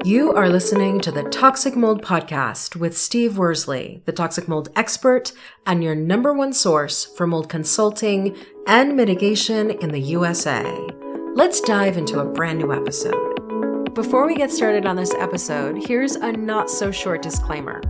You are listening to the Toxic Mold Podcast with Steve Worsley, the toxic mold expert and your number one source for mold consulting and mitigation in the USA. Let's dive into a brand new episode. Before we get started on this episode, here's a not so short disclaimer.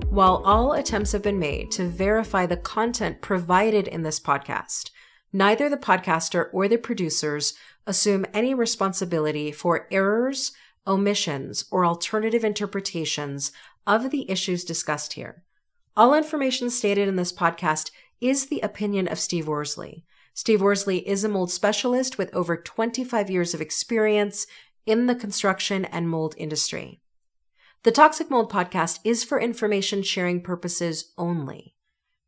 While all attempts have been made to verify the content provided in this podcast, neither the podcaster or the producers assume any responsibility for errors, omissions, or alternative interpretations of the issues discussed here. All information stated in this podcast is the opinion of Steve Worsley. Steve Worsley is a mold specialist with over 25 years of experience in the construction and mold industry. The Toxic Mold Podcast is for information sharing purposes only.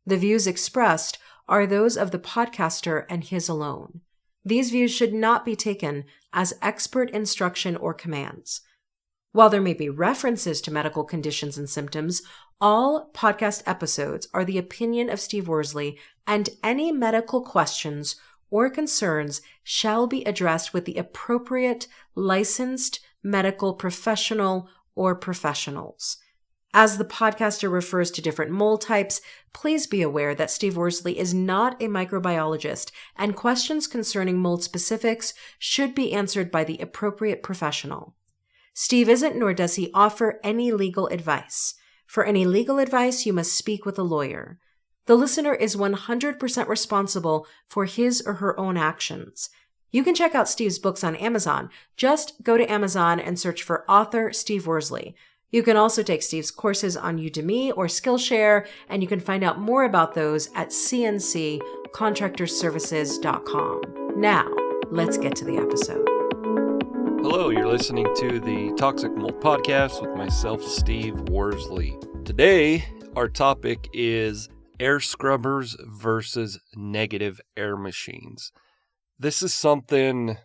The views expressed are those of the podcaster and his alone. These views should not be taken as expert instruction or commands. While there may be references to medical conditions and symptoms, all podcast episodes are the opinion of Steve Worsley, and any medical questions or concerns shall be addressed with the appropriate licensed medical professional or professionals. As the podcaster refers to different mold types, please be aware that Steve Worsley is not a microbiologist, and questions concerning mold specifics should be answered by the appropriate professional. Steve isn't, nor does he offer any legal advice. For any legal advice, you must speak with a lawyer. The listener is 100% responsible for his or her own actions. You can check out Steve's books on Amazon. Just go to Amazon and search for author Steve Worsley. You can also take Steve's courses on Udemy or Skillshare, and you can find out more about those at cnccontractorservices.com. Now, let's get to the episode. Hello, you're listening to the Toxic Mold Podcast with myself, Steve Worsley. Today, our topic is air scrubbers versus negative air machines. This is something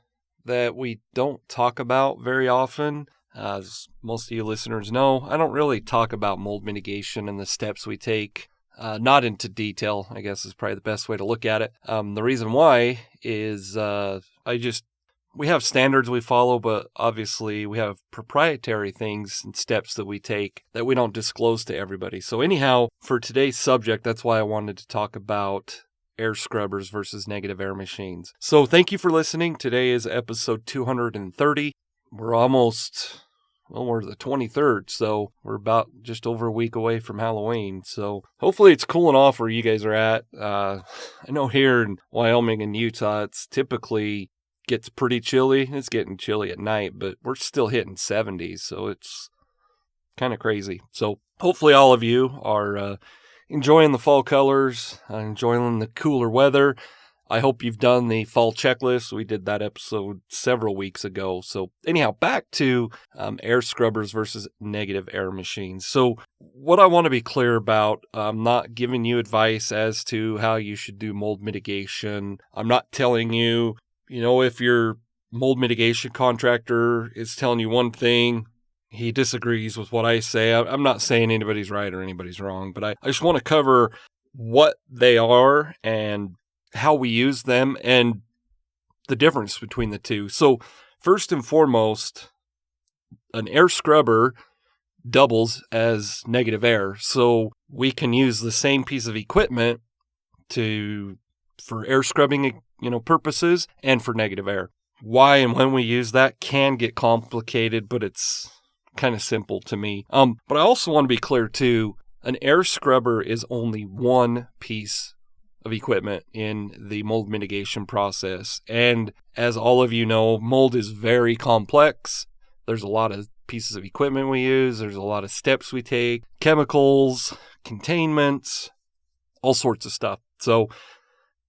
that we don't talk about very often. As most of you listeners know, I don't really talk about mold mitigation and the steps we take, not into detail, I guess is probably the best way to look at it. The reason why is we have standards we follow, but obviously we have proprietary things and steps that we take that we don't disclose to everybody. So anyhow, for today's subject, that's why I wanted to talk about air scrubbers versus negative air machines. So thank you for listening. Today is episode 230. We're the 23rd, so we're about just over a week away from Halloween. So hopefully it's cooling off where you guys are at. I know here in Wyoming and Utah, it's typically gets pretty chilly. It's getting chilly at night, but we're still hitting 70s, so it's kind of crazy. So hopefully all of you are enjoying the fall colors, enjoying the cooler weather. I hope you've done the fall checklist. We did that episode several weeks ago. So anyhow, back to air scrubbers versus negative air machines. So what I want to be clear about, I'm not giving you advice as to how you should do mold mitigation. I'm not telling you, if your mold mitigation contractor is telling you one thing, he disagrees with what I say. I'm not saying anybody's right or anybody's wrong, but I just want to cover what they are and how we use them and the difference between the two. So first and foremost, an air scrubber doubles as negative air. So we can use the same piece of equipment for air scrubbing, purposes and for negative air. Why and when we use that can get complicated, but it's kind of simple to me. But I also want to be clear too, an air scrubber is only one piece of equipment in the mold mitigation process. And as all of you know, mold is very complex. There's a lot of pieces of equipment we use. There's a lot of steps we take, chemicals, containments, all sorts of stuff. So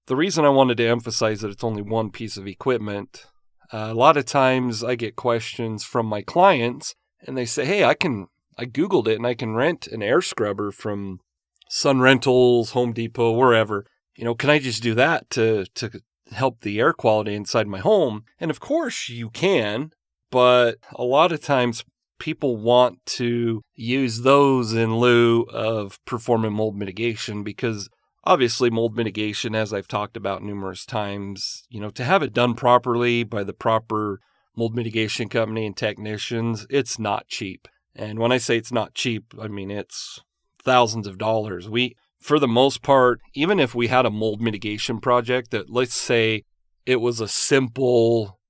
the reason I wanted to emphasize that it's only one piece of equipment, a lot of times I get questions from my clients and they say, hey, I Googled it and I can rent an air scrubber from Sun Rentals, Home Depot, wherever. Can I just do that to help the air quality inside my home? And of course you can, but a lot of times people want to use those in lieu of performing mold mitigation because obviously mold mitigation, as I've talked about numerous times, to have it done properly by the proper mold mitigation company and technicians, it's not cheap. And when I say it's not cheap, I mean it's thousands of dollars. For the most part, even if we had a mold mitigation project that, let's say it was a simple,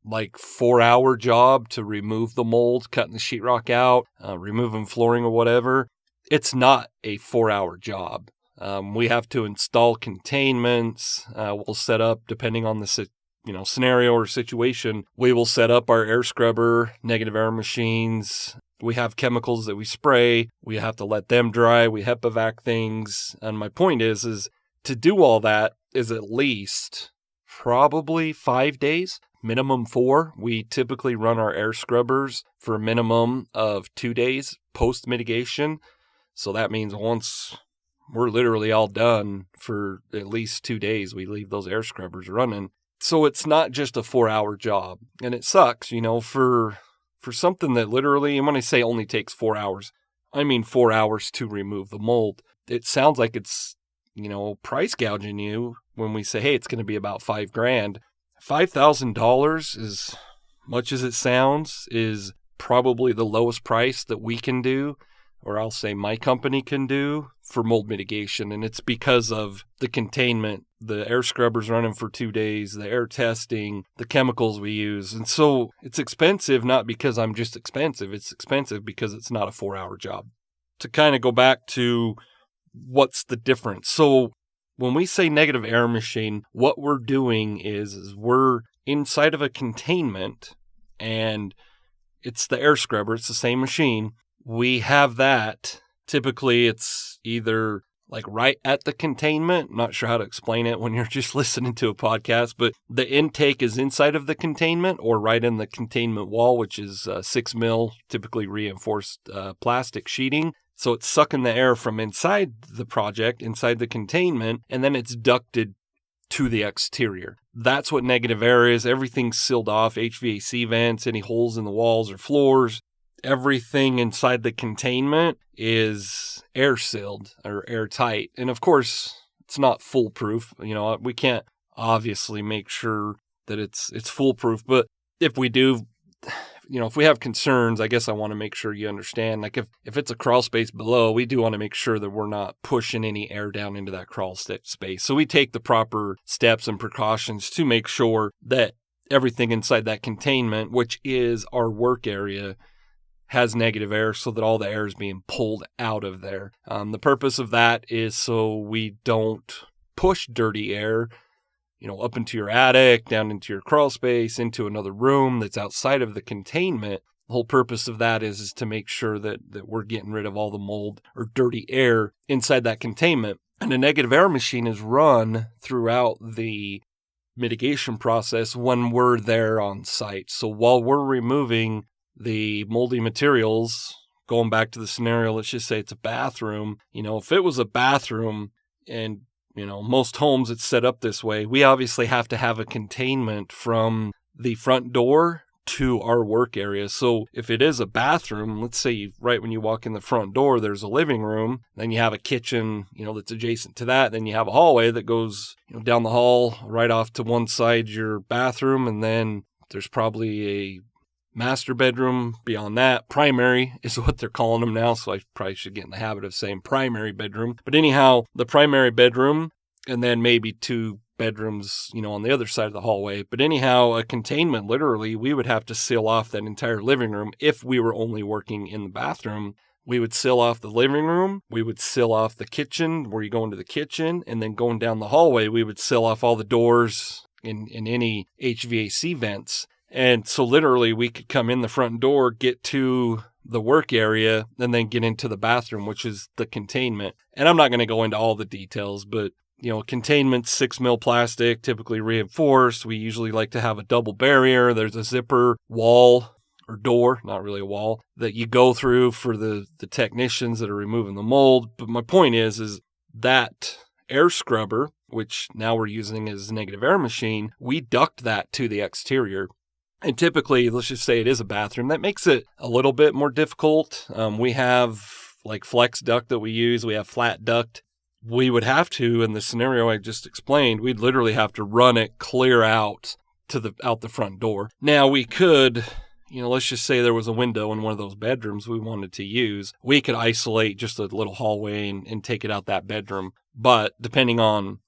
like 4-hour job to remove the mold, cutting the sheetrock out, removing flooring or whatever, it's not a 4-hour job. We have to install containments. We'll set up, depending on the scenario or situation, we will set up our air scrubber, negative air machines. We have chemicals that we spray. We have to let them dry. We HEPA vac things. And my point is to do all that is at least probably 5 days, minimum 4. We typically run our air scrubbers for a minimum of 2 days post mitigation. So that means once we're literally all done for at least 2 days, we leave those air scrubbers running. So it's not just a 4-hour job. And it sucks, for something that literally, and when I say only takes 4 hours, I mean 4 hours to remove the mold. It sounds like it's, price gouging you when we say, hey, it's going to be about $5,000. $5,000, as much as it sounds, is probably the lowest price that we can do, or I'll say my company can do, for mold mitigation. And it's because of the containment, the air scrubbers running for 2 days, the air testing, the chemicals we use. And so it's expensive, not because I'm just expensive. It's expensive because it's not a 4-hour job. To kind of go back to what's the difference. So when we say negative air machine, what we're doing is we're inside of a containment, and it's the air scrubber. It's the same machine. We have that. Typically, it's either like right at the containment. I'm not sure how to explain it when you're just listening to a podcast, but the intake is inside of the containment or right in the containment wall, which is 6 mil, typically reinforced plastic sheeting. So it's sucking the air from inside the project, inside the containment, and then it's ducted to the exterior. That's what negative air is. Everything's sealed off, HVAC vents, any holes in the walls or floors. Everything inside the containment is air sealed or airtight. And of course, it's not foolproof. We can't obviously make sure that it's foolproof. But if we do, if we have concerns, I guess I want to make sure you understand. Like if it's a crawl space below, we do want to make sure that we're not pushing any air down into that crawl space. So we take the proper steps and precautions to make sure that everything inside that containment, which is our work area, has negative air so that all the air is being pulled out of there. The purpose of that is so we don't push dirty air, up into your attic, down into your crawl space, into another room that's outside of the containment. The whole purpose of that is to make sure that we're getting rid of all the mold or dirty air inside that containment. And a negative air machine is run throughout the mitigation process when we're there on site. So while we're removing the moldy materials, going back to the scenario, let's just say it's a bathroom. If it was a bathroom and, most homes it's set up this way, we obviously have to have a containment from the front door to our work area. So if it is a bathroom, let's say right when you walk in the front door, there's a living room, then you have a kitchen, that's adjacent to that. Then you have a hallway that goes, down the hall right off to one side, your bathroom. And then there's probably a master bedroom beyond that. Primary is what they're calling them now, so I probably should get in the habit of saying primary bedroom. But anyhow, the primary bedroom, and then maybe 2 bedrooms, on the other side of the hallway. But anyhow, a containment, literally, we would have to seal off that entire living room if we were only working in the bathroom. We would seal off the living room. We would seal off the kitchen where you go into the kitchen. And then going down the hallway, we would seal off all the doors in any HVAC vents. And so literally we could come in the front door, get to the work area, and then get into the bathroom, which is the containment. And I'm not going to go into all the details, but containment, 6 mil plastic, typically reinforced. We usually like to have a double barrier. There's a zipper wall or door, not really a wall, that you go through for the technicians that are removing the mold. But my point is that air scrubber, which now we're using as a negative air machine, we duct that to the exterior. And typically, let's just say it is a bathroom. That makes it a little bit more difficult. We have like flex duct that we use. We have flat duct. We would have to, in the scenario I just explained, we'd literally have to run it clear out out the front door. Now we could, let's just say there was a window in one of those bedrooms we wanted to use. We could isolate just a little hallway and take it out that bedroom. But depending on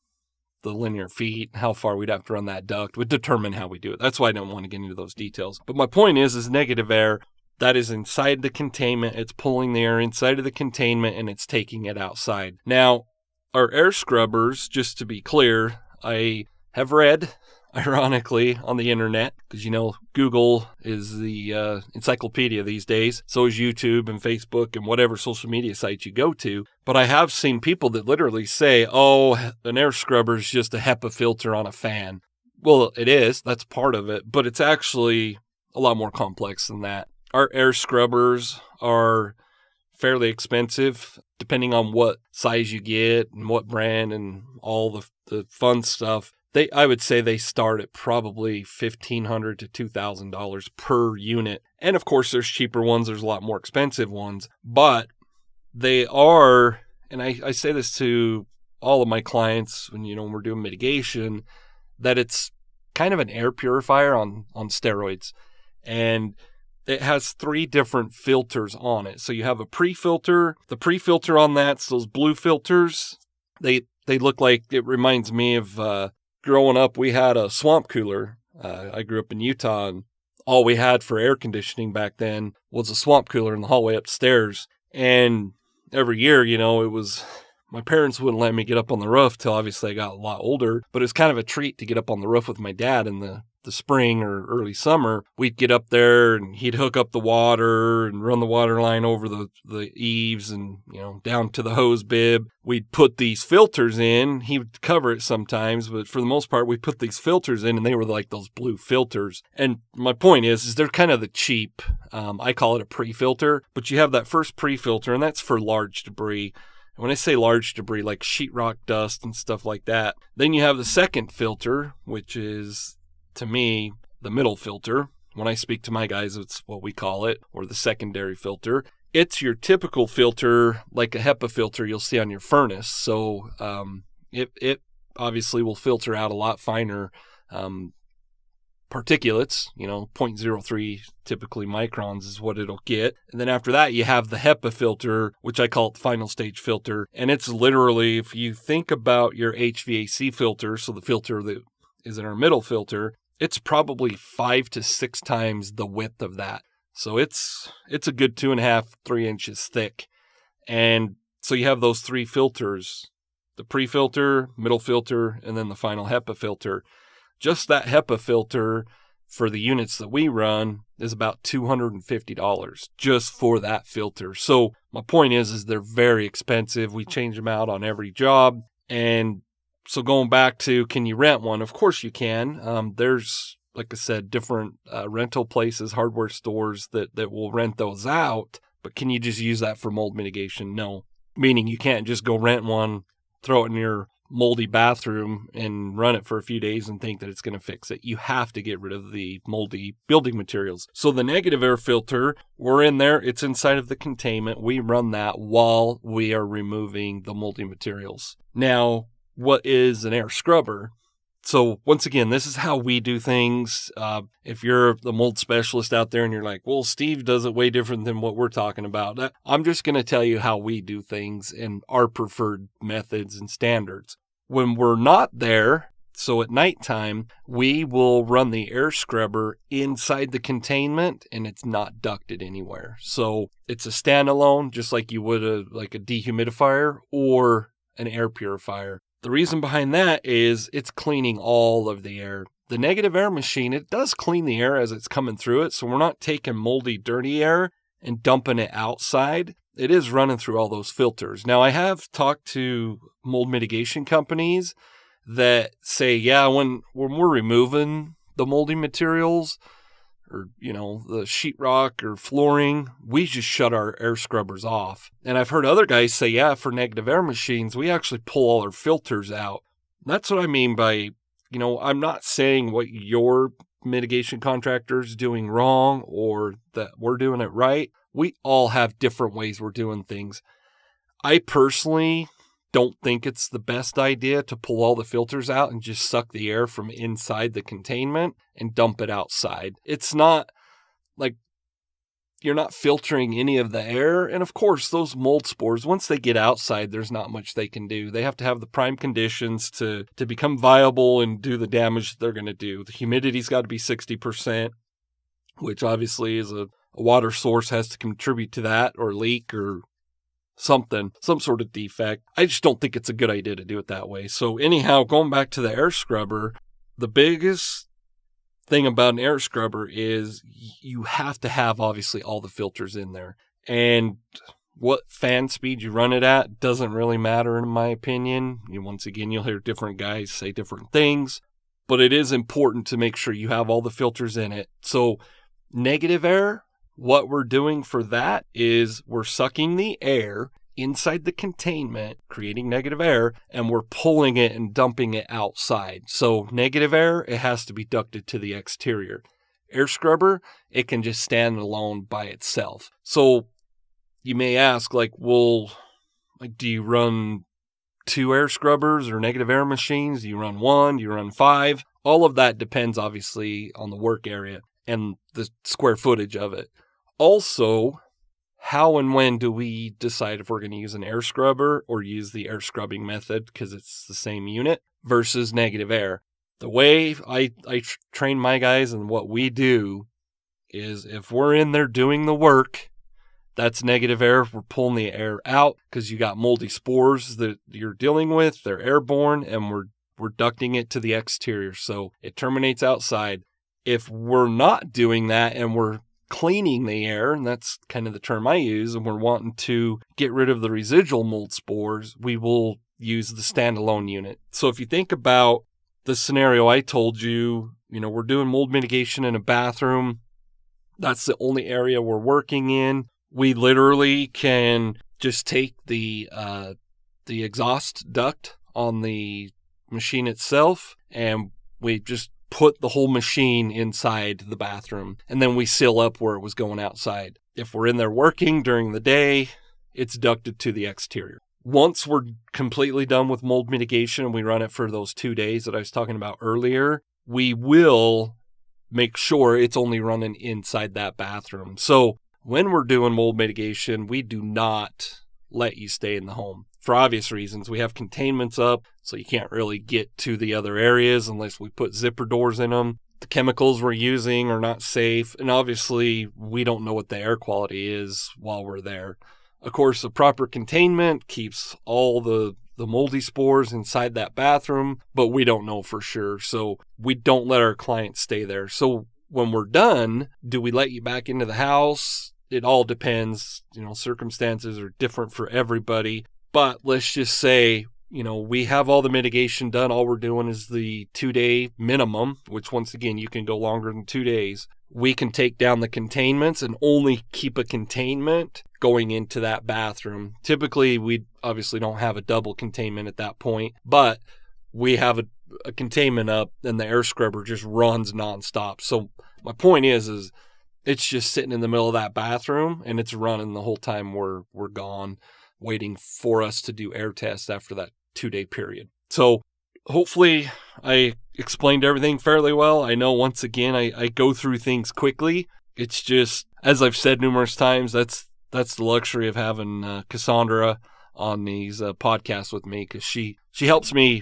the linear feet, how far we'd have to run that duct would determine how we do it. That's why I don't want to get into those details. But my point is negative air that is inside the containment. It's pulling the air inside of the containment and it's taking it outside. Now, our air scrubbers, just to be clear, I have read, ironically, on the internet, because Google is the encyclopedia these days. So is YouTube and Facebook and whatever social media sites you go to. But I have seen people that literally say, an air scrubber is just a HEPA filter on a fan. Well, it is. That's part of it. But it's actually a lot more complex than that. Our air scrubbers are fairly expensive, depending on what size you get and what brand and all the fun stuff. I would say they start at probably $1,500 to $2,000 per unit. And of course, there's cheaper ones. There's a lot more expensive ones. But they are, and I say this to all of my clients when we're doing mitigation, that it's kind of an air purifier on steroids. And it has 3 different filters on it. So you have a pre-filter. The pre-filter on that's those blue filters. They look like, it reminds me of growing up, we had a swamp cooler. I grew up in Utah, and all we had for air conditioning back then was a swamp cooler in the hallway upstairs. And every year, it was, my parents wouldn't let me get up on the roof till obviously I got a lot older, but it was kind of a treat to get up on the roof with my dad in the spring or early summer. We'd get up there and he'd hook up the water and run the water line over the eaves and, down to the hose bib. We'd put these filters in. He would cover it sometimes, but for the most part, we put these filters in and they were like those blue filters. And my point is they're kind of the cheap, I call it a pre-filter, but you have that first pre-filter and that's for large debris. And when I say large debris, like sheetrock dust and stuff like that, then you have the second filter, which is, to me, the middle filter. When I speak to my guys, it's what we call it, or the secondary filter. It's your typical filter, like a HEPA filter you'll see on your furnace. So it obviously will filter out a lot finer particulates, 0.03 typically microns is what it'll get. And then after that, you have the HEPA filter, which I call it the final stage filter. And it's literally, if you think about your HVAC filter, so the filter that is in our middle filter, it's probably 5 to 6 times the width of that. So it's a good 2.5, 3 inches thick. And so you have those 3 filters, the pre-filter, middle filter, and then the final HEPA filter. Just that HEPA filter for the units that we run is about $250 just for that filter. So my point is they're very expensive. We change them out on every job. And so going back to, can you rent one? Of course you can. There's, like I said, different rental places, hardware stores that will rent those out. But can you just use that for mold mitigation? No. Meaning you can't just go rent one, throw it in your moldy bathroom and run it for a few days and think that it's going to fix it. You have to get rid of the moldy building materials. So the negative air filter, we're in there. It's inside of the containment. We run that while we are removing the moldy materials. Now, what is an air scrubber? So once again, this is how we do things. If you're the mold specialist out there and you're like, well, Steve does it way different than what we're talking about, I'm just going to tell you how we do things and our preferred methods and standards. When we're not there, so at nighttime, we will run the air scrubber inside the containment and it's not ducted anywhere. So it's a standalone, just like you would a dehumidifier or an air purifier. The reason behind that is it's cleaning all of the air. The negative air machine, it does clean the air as it's coming through it, so we're not taking moldy, dirty air and dumping it outside. It is running through all those filters. Now, I have talked to mold mitigation companies that say, yeah, when we're removing the moldy materials or, the sheetrock or flooring, we just shut our air scrubbers off. And I've heard other guys say, yeah, for negative air machines, we actually pull all our filters out. That's what I mean by, I'm not saying what your mitigation contractor is doing wrong or that we're doing it right. We all have different ways we're doing things. I personally don't think it's the best idea to pull all the filters out and just suck the air from inside the containment and dump it outside. It's not like you're not filtering any of the air. And of course, those mold spores, once they get outside, there's not much they can do. They have to have the prime conditions to become viable and do the damage they're going to do. The humidity's got to be 60%, which obviously is a water source has to contribute to that, or leak or something, some sort of defect. I just don't think it's a good idea to do it that way. So anyhow, going back to the air scrubber, the biggest thing about an air scrubber is you have to have obviously all the filters in there. And what fan speed you run it at doesn't really matter in my opinion. Once again, you'll hear different guys say different things, but it is important to make sure you have all the filters in it. So negative air, what we're doing for that is we're sucking the air inside the containment, creating negative air, and we're pulling it and dumping it outside. So negative air, it has to be ducted to the exterior. Air scrubber, it can just stand alone by itself. So you may ask, do you run 2 air scrubbers or negative air machines? Do you run 1? Do you run 5? All of that depends obviously on the work area and the square footage of it. Also, how and when do we decide if we're going to use an air scrubber or use the air scrubbing method, because it's the same unit, versus negative air? The way I train my guys and what we do is if we're in there doing the work, that's negative air. We're pulling the air out because you got moldy spores that you're dealing with. They're airborne, and we're ducting it to the exterior. So it terminates outside. If we're not doing that and we're cleaning the air, and that's kind of the term I use, and we're wanting to get rid of the residual mold spores, we will use the standalone unit. So if you think about the scenario I told you, we're doing mold mitigation in a bathroom. That's the only area we're working in. We literally can just take the exhaust duct on the machine itself, and we just put the whole machine inside the bathroom, and then we seal up where it was going outside. If we're in there working during the day, it's ducted to the exterior. Once we're completely done with mold mitigation and we run it for those 2 days that I was talking about earlier, we will make sure it's only running inside that bathroom. So when we're doing mold mitigation, we do not let you stay in the home. For obvious reasons, we have containments up, so you can't really get to the other areas unless we put zipper doors in them. The chemicals we're using are not safe, and obviously we don't know what the air quality is while we're there. Of course, the proper containment keeps all the moldy spores inside that bathroom, but we don't know for sure, so we don't let our clients stay there. So when we're done, do we let you back into the house? It all depends. Circumstances are different for everybody. But let's just say, we have all the mitigation done. All we're doing is the 2-day minimum, which once again, you can go longer than 2 days. We can take down the containments and only keep a containment going into that bathroom. Typically, we obviously don't have a double containment at that point, but we have a containment up and the air scrubber just runs nonstop. So my point is it's just sitting in the middle of that bathroom and it's running the whole time we're gone, waiting for us to do air tests after that 2-day period. So hopefully I explained everything fairly well. I know once again, I go through things quickly. It's just, as I've said numerous times, that's the luxury of having Cassandra on these podcasts with me, because she helps me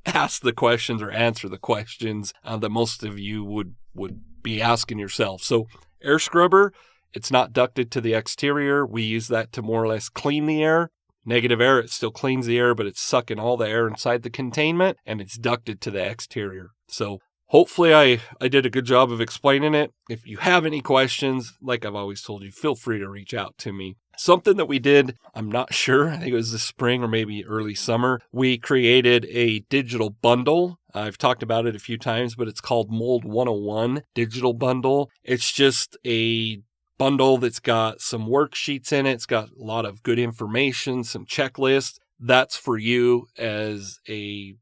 ask the questions or answer the questions that most of you would be asking yourself. So air scrubber, it's not ducted to the exterior. We use that to more or less clean the air. Negative air, it still cleans the air, but it's sucking all the air inside the containment, and it's ducted to the exterior. So hopefully I did a good job of explaining it. If you have any questions, like I've always told you, feel free to reach out to me. Something that we did, I'm not sure, I think it was this spring or maybe early summer, we created a digital bundle. I've talked about it a few times, but it's called Mold 101 Digital Bundle. It's just a bundle that's got some worksheets in it. It's got a lot of good information, some checklists. That's for you as a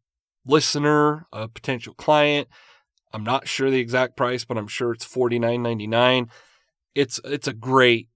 listener, a potential client. I'm not sure the exact price, but I'm sure it's $49.99. It's a great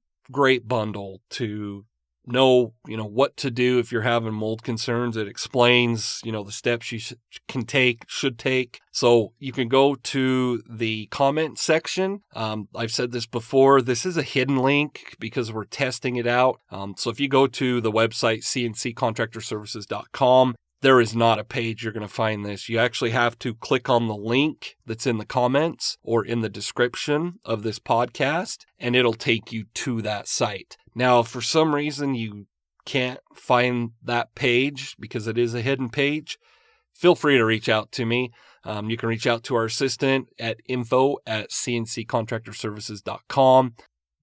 bundle to know, what to do if you're having mold concerns. It explains, the steps you should take. So you can go to the comment section. I've said this before. This is a hidden link because we're testing it out. So if you go to the website, cnccontractorservices.com, there is not a page you're going to find this. You actually have to click on the link that's in the comments or in the description of this podcast, and it'll take you to that site. Now, if for some reason you can't find that page because it is a hidden page, feel free to reach out to me. You can reach out to our assistant at info@cnccontractorservices.com.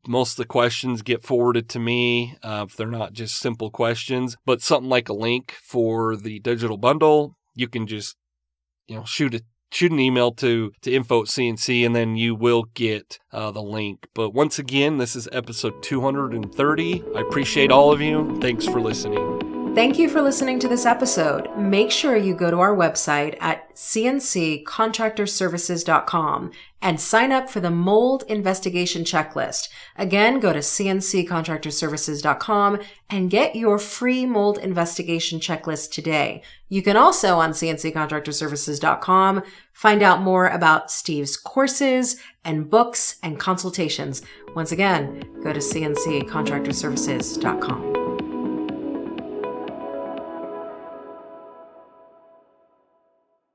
Most of the questions get forwarded to me if they're not just simple questions, but something like a link for the digital bundle, you can just, shoot an email to info@CNC, and then you will get the link. But once again, this is episode 230. I appreciate all of you. Thanks for listening. Thank you for listening to this episode. Make sure you go to our website at cnccontractorservices.com and sign up for the mold investigation checklist. Again, go to cnccontractorservices.com and get your free mold investigation checklist today. You can also, on cnccontractorservices.com, find out more about Steve's courses and books and consultations. Once again, go to cnccontractorservices.com.